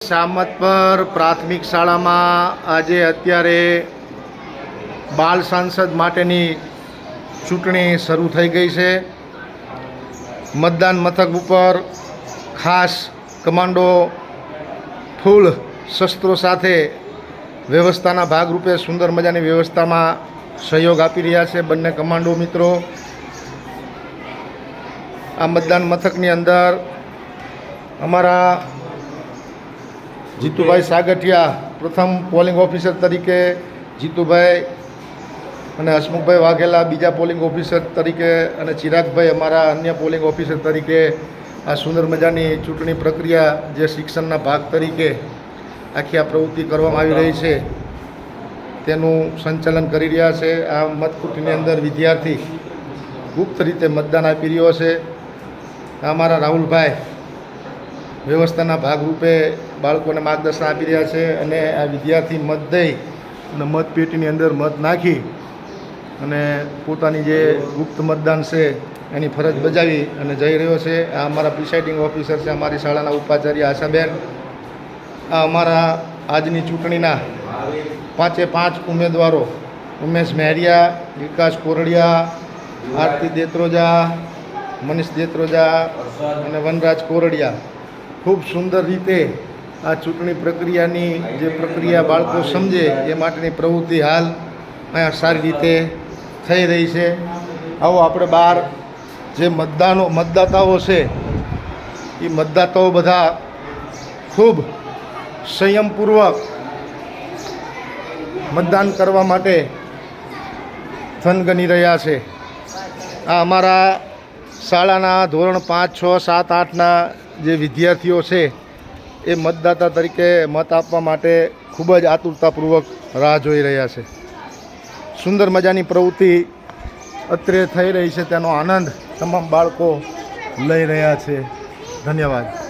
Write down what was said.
સામતપર પ્રાથમિક શાળામાં આજે અત્યારે બાળ સાંસદ માટેની ચૂંટણી શરૂ થઈ ગઈ છે. મતદાન મથક ઉપર ખાસ કમાન્ડો ફૂલ શસ્ત્રો સાથે વ્યવસ્થાના ભાગરૂપે સુંદર મજાની વ્યવસ્થામાં સહયોગ આપી રહ્યા છે બંને કમાન્ડો મિત્રો. આ મતદાન મથકની અંદર અમારા જીતુભાઈ સાગઠિયા પ્રથમ પોલિંગ ઓફિસર તરીકે, જીતુભાઈ અને હસમુખભાઈ વાઘેલા બીજા પોલિંગ ઓફિસર તરીકે અને ચિરાગભાઈ અમારા અન્ય પોલિંગ ઓફિસર તરીકે આ સુંદર મજાની ચૂંટણી પ્રક્રિયા જે શિક્ષણના ભાગ તરીકે આખી આ પ્રવૃત્તિ કરવામાં આવી રહી છે તેનું સંચાલન કરી રહ્યા છે. આ મતકૂટીની અંદર વિદ્યાર્થી ગુપ્ત રીતે મતદાન આપી રહ્યો છે. અમારા રાહુલભાઈ વ્યવસ્થાના ભાગરૂપે બાળકોને માર્ગદર્શન આપી રહ્યા છે અને આ વિદ્યાર્થી મત દઈ અને મતપેટીની અંદર મત નાખી અને પોતાની જે ગુપ્ત મતદાન છે એની ફરજ બજાવી અને જઈ રહ્યો છે. આ અમારા પ્રિસાઇડિંગ ઓફિસર છે, અમારી શાળાના ઉપાચાર્ય આશાબેન. આ અમારા આજની ચૂંટણીના 5 ઉમેદવારો ઉમેશ મહેરિયા, વિકાસ કોરડિયા, આરતી દેત્રોજા, મનીષ દેત્રોજા અને વનરાજ કોરડિયા ખૂબ સુંદર રીતે આ ચૂંટણી પ્રક્રિયાની જે પ્રક્રિયા બાળકો સમજે એ માટેની પ્રવૃત્તિ હાલ અહીંયા સારી રીતે થઈ રહી છે. આવો આપણે બહાર જે મતદાતાઓ છે એ મતદાતાઓ બધા ખૂબ સંયમપૂર્વક મતદાન કરવા માટે થનગની રહ્યા છે. આ અમારા શાળાના ધોરણ 5, 6, 7, 8ના જે વિદ્યાર્થીઓ છે એ મતદાતા તરીકે મત આપવા માટે ખૂબ જ આતુરતાપૂર્વક રાહ જોઈ રહ્યા છે. સુંદર મજાની પ્રવૃત્તિ અત્રે થઈ રહી છે, તેનો આનંદ તમામ બાળકો લઈ રહ્યા છે. ધન્યવાદ.